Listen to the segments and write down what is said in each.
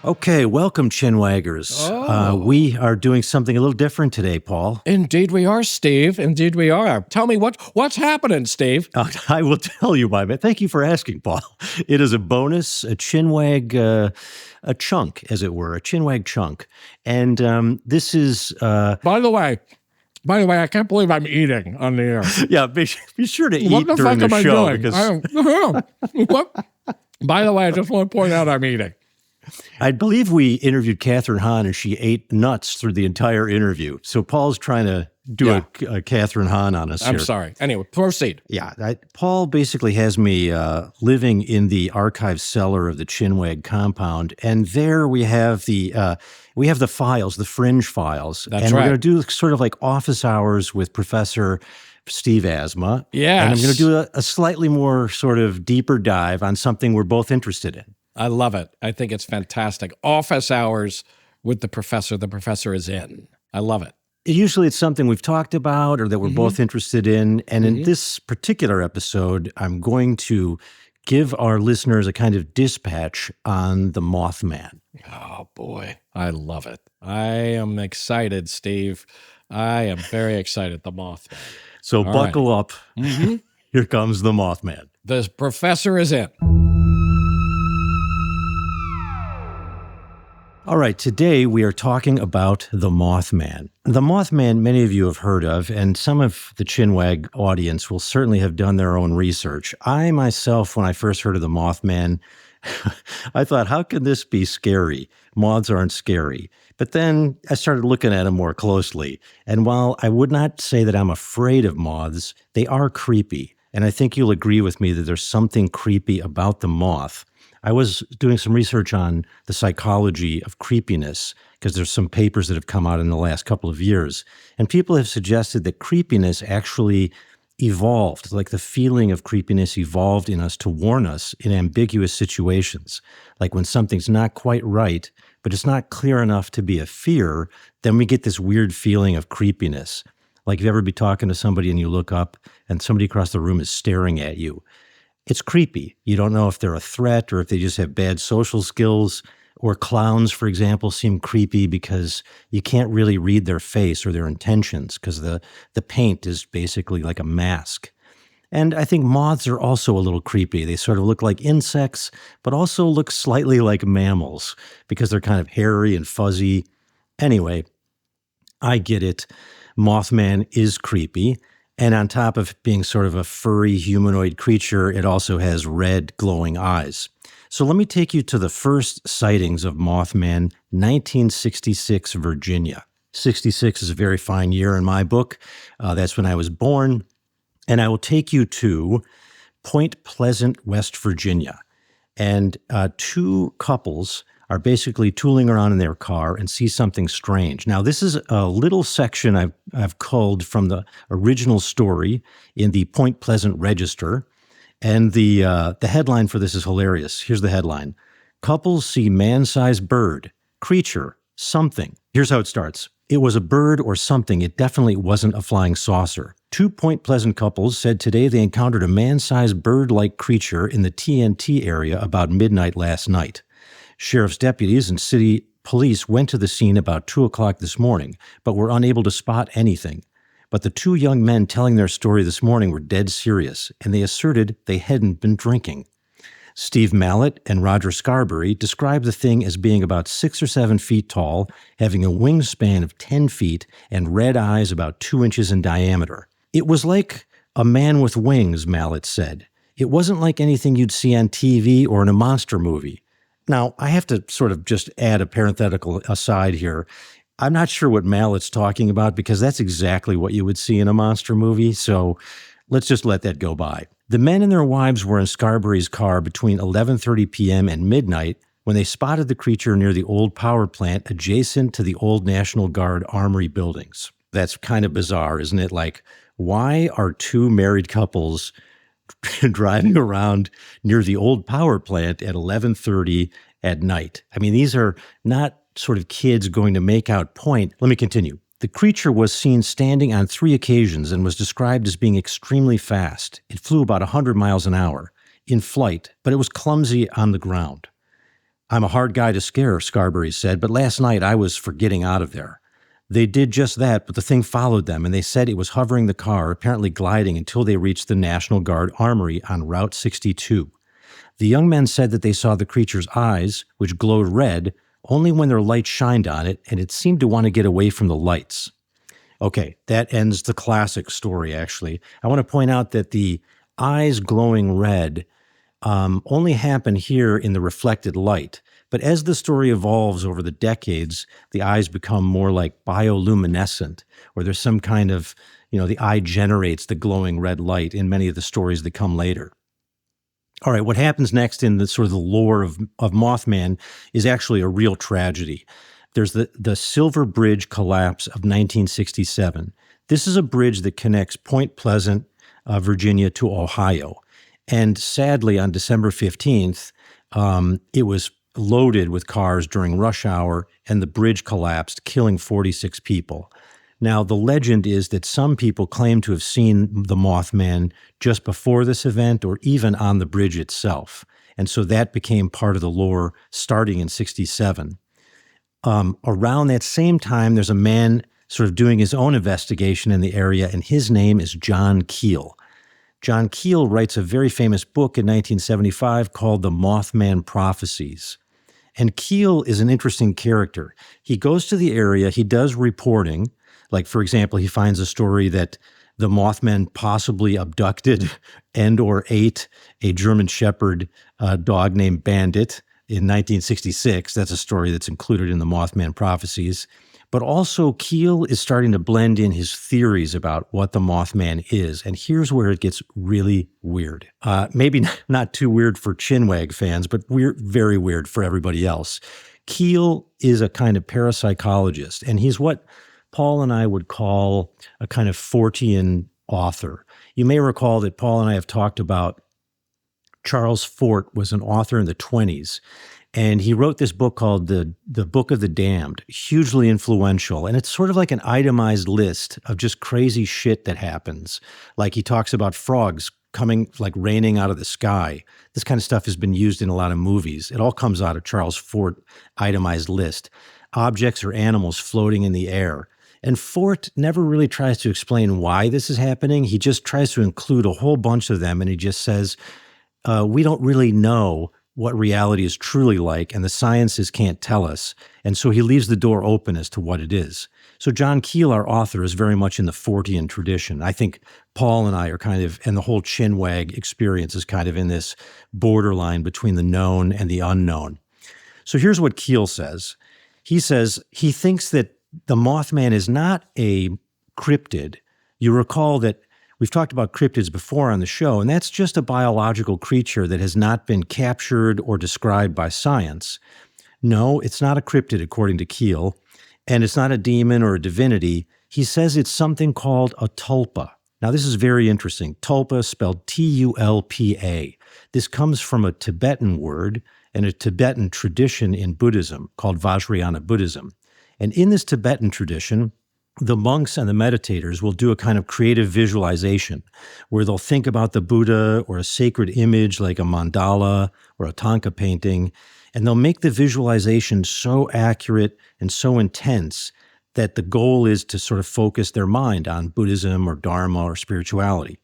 Okay, welcome, Chinwaggers. We are doing something a little different today, Paul. Indeed we are, Steve. Indeed we are. Tell me what's happening, Steve. I will tell you, my man. Thank you for asking, Paul. It is a bonus, a Chinwag, a chunk, as it were, a Chinwag chunk. And this is... By the way, I can't believe I'm eating on the air. Yeah, be sure to eat during the show. By the way, I just want to point out I'm eating. I believe we interviewed Catherine Hahn, and she ate nuts through the entire interview. So Paul's trying to do a Catherine Hahn on us here. I'm sorry. Anyway, proceed. Yeah, Paul basically has me living in the archive cellar of the Chinwag compound, and there we have the files, the fringe files. That's and right. We're going to do sort of like office hours with Professor Steve Asma. Yes. And I'm going to do a slightly more sort of deeper dive on something we're both interested in. I love it. I think it's fantastic. Office hours with the professor. The professor is in. I love it. Usually it's something we've talked about or that we're both interested in. And in this particular episode, I'm going to give our listeners a kind of dispatch on the Mothman. Oh, boy. I love it. I am excited, Steve. I am very excited. The Mothman. So buckle up. Here comes the Mothman. The professor is in. All right, today we are talking about the Mothman. The Mothman, many of you have heard of, and some of the Chinwag audience will certainly have done their own research. I myself, when I first heard of the Mothman, I thought, how can this be scary? Moths aren't scary. But then I started looking at them more closely. And while I would not say that I'm afraid of moths, they are creepy. And I think you'll agree with me that there's something creepy about the moth. I was doing some research on the psychology of creepiness because there's some papers that have come out in the last couple of years. And people have suggested that creepiness actually evolved, like the feeling of creepiness evolved in us to warn us in ambiguous situations. Like when something's not quite right, but it's not clear enough to be a fear, then we get this weird feeling of creepiness. Like if you ever be talking to somebody and you look up and somebody across the room is staring at you. It's creepy. You don't know if they're a threat or if they just have bad social skills. Or clowns, for example, seem creepy because you can't really read their face or their intentions because the paint is basically like a mask. And I think moths are also a little creepy. They sort of look like insects, but also look slightly like mammals because they're kind of hairy and fuzzy. Anyway, I get it. Mothman is creepy. And on top of being sort of a furry humanoid creature, it also has red glowing eyes. So let me take you to the first sightings of Mothman, 1966, Virginia. 66 is a very fine year in my book. That's when I was born. And I will take you to Point Pleasant, West Virginia. And two couples are basically tooling around in their car and see something strange. Now, this is a little section I've culled from the original story in the Point Pleasant Register. And the headline for this is hilarious. Here's the headline. Couples see man-sized bird, creature, something. Here's how it starts. It was a bird or something. It definitely wasn't a flying saucer. Two Point Pleasant couples said today they encountered a man-sized bird-like creature in the TNT area about midnight last night. Sheriff's deputies and city police went to the scene about 2 o'clock this morning, but were unable to spot anything. But the two young men telling their story this morning were dead serious, and they asserted they hadn't been drinking. Steve Mallett and Roger Scarberry described the thing as being about 6 or 7 feet tall, having a wingspan of 10 feet, and red eyes about 2 inches in diameter. It was like a man with wings, Mallett said. It wasn't like anything you'd see on TV or in a monster movie. Now, I have to sort of just add a parenthetical aside here. I'm not sure what Mallett's talking about because that's exactly what you would see in a monster movie, so let's just let that go by. The men and their wives were in Scarberry's car between 11:30 p.m. and midnight when they spotted the creature near the old power plant adjacent to the old National Guard Armory buildings. That's kind of bizarre, isn't it? Like, why are two married couples driving around near the old power plant at 11:30 at night? I mean, these are not sort of kids going to make out point. Let me continue. The creature was seen standing on 3 occasions and was described as being extremely fast. It flew about 100 miles an hour in flight, but it was clumsy on the ground. I'm a hard guy to scare, Scarberry said, but last night I was for getting out of there. They did just that, but the thing followed them, and they said it was hovering the car, apparently gliding until they reached the National Guard Armory on Route 62. The young men said that they saw the creature's eyes, which glowed red, only when their light shined on it, and it seemed to want to get away from the lights. Okay, that ends the classic story, actually. I want to point out that the eyes glowing red only happen here in the reflected light. But as the story evolves over the decades, the eyes become more like bioluminescent, or there's some kind of, the eye generates the glowing red light in many of the stories that come later. All right, what happens next in the sort of the lore of Mothman is actually a real tragedy. There's the Silver Bridge collapse of 1967. This is a bridge that connects Point Pleasant, Virginia, to Ohio. And sadly, on December 15th, it was loaded with cars during rush hour, and the bridge collapsed, killing 46 people. Now, the legend is that some people claim to have seen the Mothman just before this event or even on the bridge itself. And so that became part of the lore starting in 67. Around that same time, there's a man sort of doing his own investigation in the area, and his name is John Keel. John Keel writes a very famous book in 1975 called The Mothman Prophecies. And Keel is an interesting character. He goes to the area, he does reporting. Like, for example, he finds a story that the Mothman possibly abducted and or ate a German Shepherd dog named Bandit in 1966. That's a story that's included in the Mothman Prophecies. But also, Keel is starting to blend in his theories about what the Mothman is. And here's where it gets really weird. Maybe not too weird for Chinwag fans, but very weird for everybody else. Keel is a kind of parapsychologist, and he's what Paul and I would call a kind of Fortean author. You may recall that Paul and I have talked about Charles Fort was an author in the 1920s, and he wrote this book called The Book of the Damned, hugely influential. And it's sort of like an itemized list of just crazy shit that happens. Like he talks about frogs coming, like raining out of the sky. This kind of stuff has been used in a lot of movies. It all comes out of Charles Fort itemized list. Objects or animals floating in the air. And Fort never really tries to explain why this is happening. He just tries to include a whole bunch of them, and he just says, we don't really know what reality is truly like, and the sciences can't tell us. And so he leaves the door open as to what it is. So John Keel, our author, is very much in the Fortean tradition. I think Paul and I are kind of, and the whole Chinwag experience is kind of in this borderline between the known and the unknown. So here's what Keel says. He says he thinks that the Mothman is not a cryptid. You recall that we've talked about cryptids before on the show, and that's just a biological creature that has not been captured or described by science. No, it's not a cryptid, according to Keel, and it's not a demon or a divinity. He says it's something called a tulpa. Now, this is very interesting. Tulpa, spelled T-U-L-P-A. This comes from a Tibetan word and a Tibetan tradition in Buddhism called Vajrayana Buddhism. And in this Tibetan tradition, the monks and the meditators will do a kind of creative visualization where they'll think about the Buddha or a sacred image like a mandala or a Thangka painting, and they'll make the visualization so accurate and so intense that the goal is to sort of focus their mind on Buddhism or Dharma or spirituality.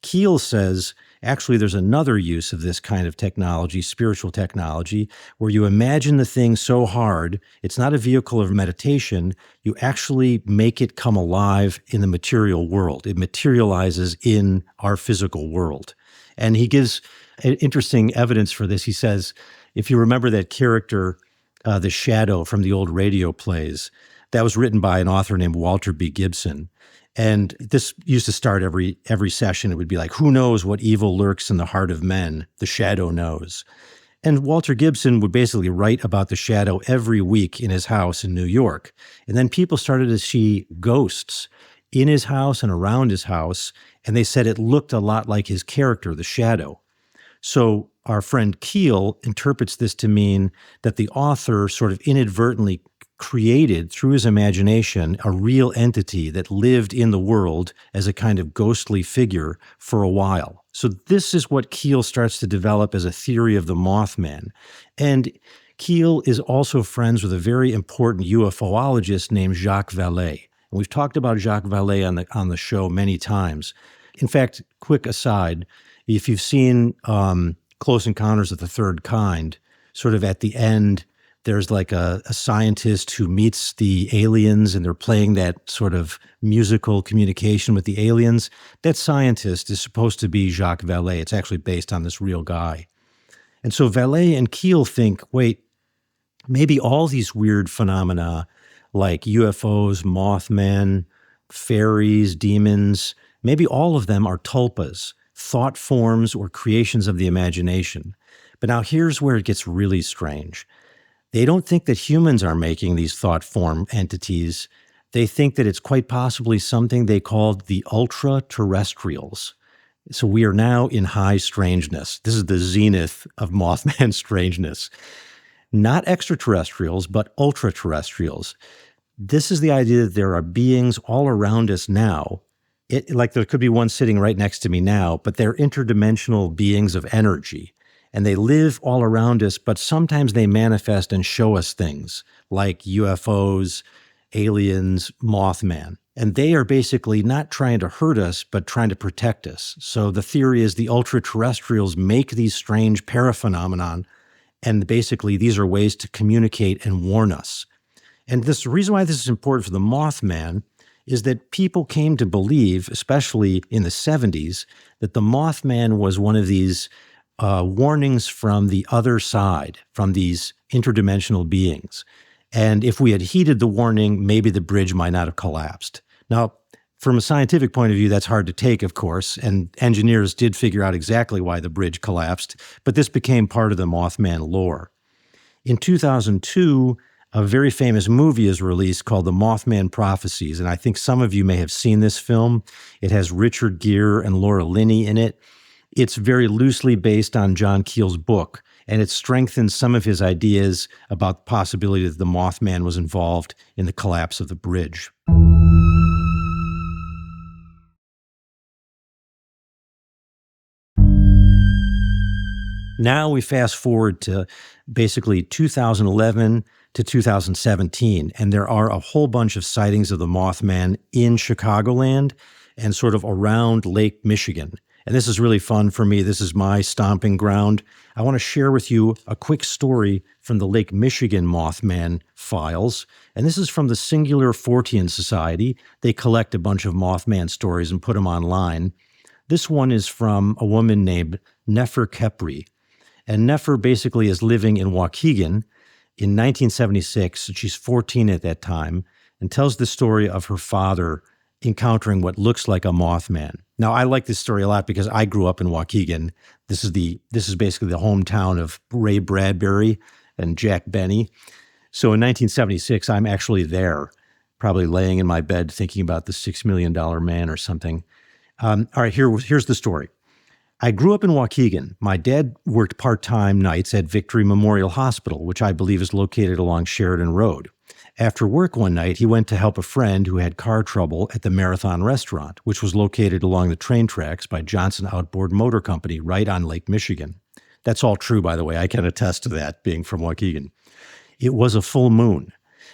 Keel says, actually, there's another use of this kind of technology, spiritual technology, where you imagine the thing so hard, it's not a vehicle of meditation, you actually make it come alive in the material world. It materializes in our physical world. And he gives interesting evidence for this. He says, if you remember that character, the Shadow from the old radio plays, that was written by an author named Walter B. Gibson. And this used to start every session. It would be like, who knows what evil lurks in the heart of men? The shadow knows. And Walter Gibson would basically write about the shadow every week in his house in New York. And then people started to see ghosts in his house and around his house. And they said it looked a lot like his character, the shadow. So our friend Keel interprets this to mean that the author sort of inadvertently created through his imagination a real entity that lived in the world as a kind of ghostly figure for a while. So this is what Keel starts to develop as a theory of the Mothman. And Keel is also friends with a very important UFOologist named Jacques Vallee. And we've talked about Jacques Vallee on the show many times. In fact, quick aside, if you've seen Close Encounters of the Third Kind, sort of at the end, there's like a scientist who meets the aliens and they're playing that sort of musical communication with the aliens. That scientist is supposed to be Jacques Vallee. It's actually based on this real guy. And so Vallee and Keel think, wait, maybe all these weird phenomena like UFOs, Mothman, fairies, demons, maybe all of them are tulpas, thought forms or creations of the imagination. But now here's where it gets really strange. They don't think that humans are making these thought form entities. They think that it's quite possibly something they called the ultra-terrestrials. So we are now in high strangeness. This is the zenith of Mothman strangeness. Not extraterrestrials, but ultra-terrestrials. This is the idea that there are beings all around us now. Like there could be one sitting right next to me now, but they're interdimensional beings of energy. And they live all around us, but sometimes they manifest and show us things like UFOs, aliens, Mothman. And they are basically not trying to hurt us, but trying to protect us. So the theory is the ultra-terrestrials make these strange paraphenomenon, and basically these are ways to communicate and warn us. And the reason why this is important for the Mothman is that people came to believe, especially in the 70s, that the Mothman was one of these warnings from the other side, from these interdimensional beings. And if we had heeded the warning, maybe the bridge might not have collapsed. Now, from a scientific point of view, that's hard to take, of course, and engineers did figure out exactly why the bridge collapsed, but this became part of the Mothman lore. In 2002, a very famous movie is released called The Mothman Prophecies, and I think some of you may have seen this film. It has Richard Gere and Laura Linney in it. It's very loosely based on John Keel's book, and it strengthens some of his ideas about the possibility that the Mothman was involved in the collapse of the bridge. Now we fast forward to basically 2011 to 2017, and there are a whole bunch of sightings of the Mothman in Chicagoland and sort of around Lake Michigan. And this is really fun for me. This is my stomping ground. I want to share with you a quick story from the Lake Michigan Mothman files. And this is from the Singular Fortean Society. They collect a bunch of Mothman stories and put them online. This one is from a woman named Nefer Kepri. And Nefer basically is living in Waukegan in 1976. She's 14 at that time and tells the story of her father encountering what looks like a Mothman. Now, I like this story a lot because I grew up in Waukegan. This is basically the hometown of Ray Bradbury and Jack Benny. So in 1976, I'm actually there, probably laying in my bed thinking about the $6 million man or something. All right, here's the story. I grew up in Waukegan. My dad worked part-time nights at Victory Memorial Hospital, which I believe is located along Sheridan Road. After work one night, he went to help a friend who had car trouble at the Marathon Restaurant, which was located along the train tracks by Johnson Outboard Motor Company right on Lake Michigan. That's all true, by the way. I can attest to that, being from Waukegan. It was a full moon.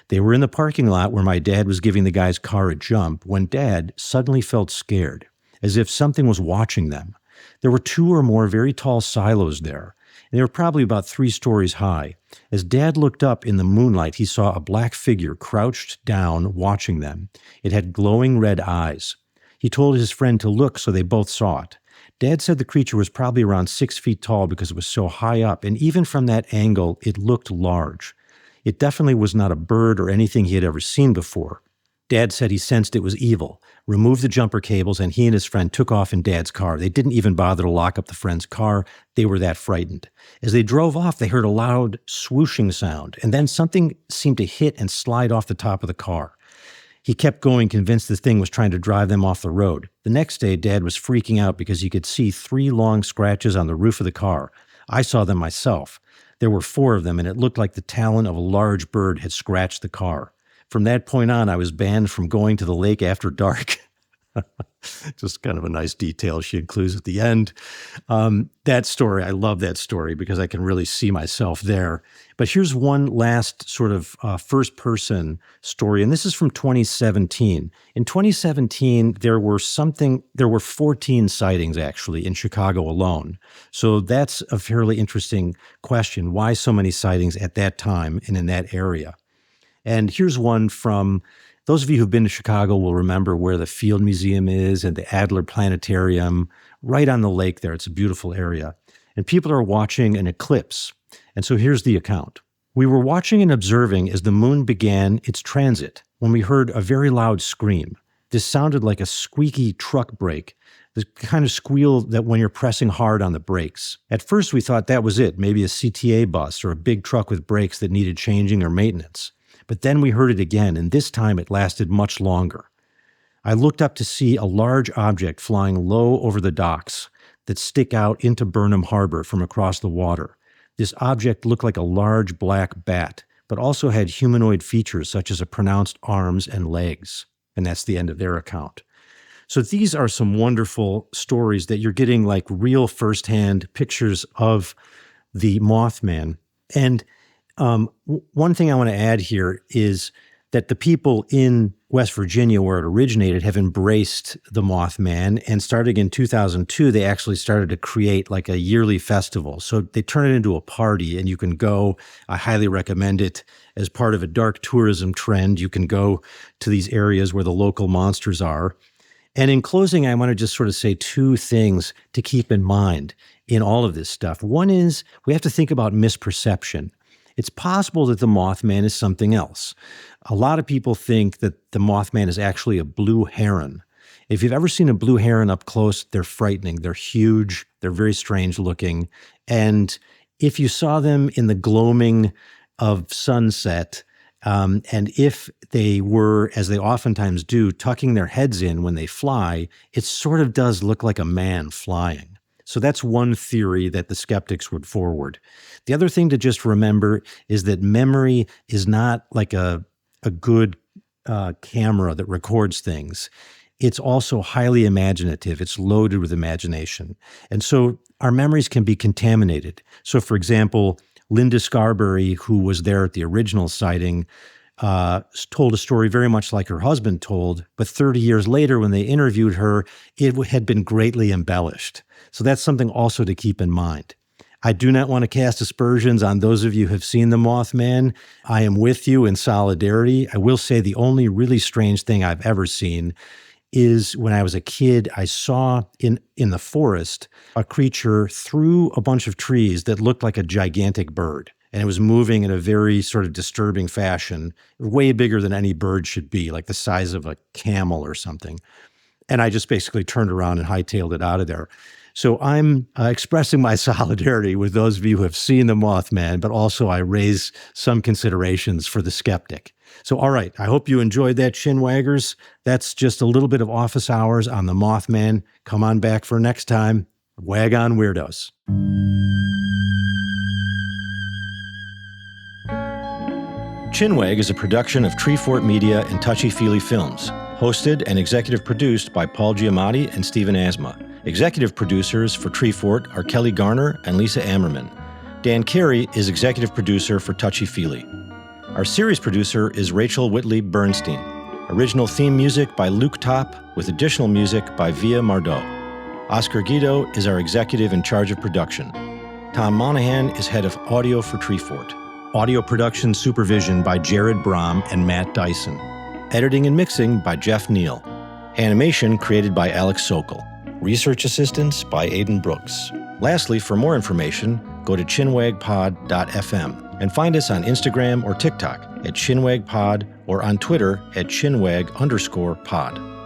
They were in the parking lot where my dad was giving the guy's car a jump when Dad suddenly felt scared, as if something was watching them. There were 2 or more very tall silos there, and they were probably about 3 stories high. As Dad looked up in the moonlight, he saw a black figure crouched down, watching them. It had glowing red eyes. He told his friend to look, so they both saw it. Dad said the creature was probably around 6 feet tall because it was so high up, and even from that angle, it looked large. It definitely was not a bird or anything he had ever seen before. Dad said he sensed it was evil, removed the jumper cables, and he and his friend took off in Dad's car. They didn't even bother to lock up the friend's car. They were that frightened. As they drove off, they heard a loud swooshing sound, and then something seemed to hit and slide off the top of the car. He kept going, convinced this thing was trying to drive them off the road. The next day, Dad was freaking out because he could see 3 long scratches on the roof of the car. I saw them myself. There were 4 of them, and it looked like the talon of a large bird had scratched the car. From that point on, I was banned from going to the lake after dark. Just kind of a nice detail she includes at the end. That story, I love that story because I can really see myself there. But here's one last sort of first-person story, and this is from 2017. In 2017, there were 14 sightings, actually, in Chicago alone. So that's a fairly interesting question. Why so many sightings at that time and in that area? And here's one from those of you who've been to Chicago will remember where the Field Museum is and the Adler Planetarium, right on the lake there. It's a beautiful area. And people are watching an eclipse. And so here's the account. We were watching and observing as the moon began its transit when we heard a very loud scream. This sounded like a squeaky truck brake, the kind of squeal that when you're pressing hard on the brakes. At first we thought that was it, maybe a CTA bus or a big truck with brakes that needed changing or maintenance. But then we heard it again, and this time it lasted much longer. I looked up to see a large object flying low over the docks that stick out into Burnham Harbor from across the water. This object looked like a large black bat, but also had humanoid features such as a pronounced arms and legs. And that's the end of their account. So these are some wonderful stories that you're getting like real firsthand pictures of the Mothman. And one thing I want to add here is that the people in West Virginia, where it originated, have embraced the Mothman. And starting in 2002, they actually started to create like a yearly festival. So they turn it into a party, and you can go. I highly recommend it as part of a dark tourism trend. You can go to these areas where the local monsters are. And in closing, I want to just sort of say two things to keep in mind in all of this stuff. One is we have to think about misperception. It's possible that the Mothman is something else. A lot of people think that the Mothman is actually a blue heron. If you've ever seen a blue heron up close, they're frightening. They're huge. They're very strange looking. And if you saw them in the gloaming of sunset, and if they were, as they oftentimes do, tucking their heads in when they fly, it sort of does look like a man flying. So that's one theory that the skeptics would forward. The other thing to just remember is that memory is not like a good camera that records things. It's also highly imaginative. It's loaded with imagination. And so our memories can be contaminated. So for example, Linda Scarberry, who was there at the original sighting, told a story very much like her husband told, but 30 years later when they interviewed her, it had been greatly embellished. So that's something also to keep in mind. I do not want to cast aspersions on those of you who have seen the Mothman. I am with you in solidarity. I will say the only really strange thing I've ever seen is when I was a kid, I saw in the forest a creature through a bunch of trees that looked like a gigantic bird. And it was moving in a very sort of disturbing fashion, way bigger than any bird should be, like the size of a camel or something. And I just basically turned around and hightailed it out of there. So I'm expressing my solidarity with those of you who have seen the Mothman, but also I raise some considerations for the skeptic. So, all right, I hope you enjoyed that, Chinwaggers. That's just a little bit of office hours on the Mothman. Come on back for next time. Wag on, weirdos. Chinwag is a production of Treefort Media and Touchy Feely Films, hosted and executive produced by Paul Giamatti and Stephen Asma. Executive producers for Treefort are Kelly Garner and Lisa Ammerman. Dan Carey is executive producer for Touchy Feely. Our series producer is Rachel Whitley Bernstein. Original theme music by Luke Top, with additional music by Via Mardot. Oscar Guido is our executive in charge of production. Tom Monahan is head of audio for Treefort. Audio production supervision by Jared Brom and Matt Dyson. Editing and mixing by Jeff Neal. Animation created by Alex Sokol. Research assistance by Aidan Brooks. Lastly, for more information, go to chinwagpod.fm and find us on Instagram or TikTok at chinwagpod or on Twitter at chinwag_pod.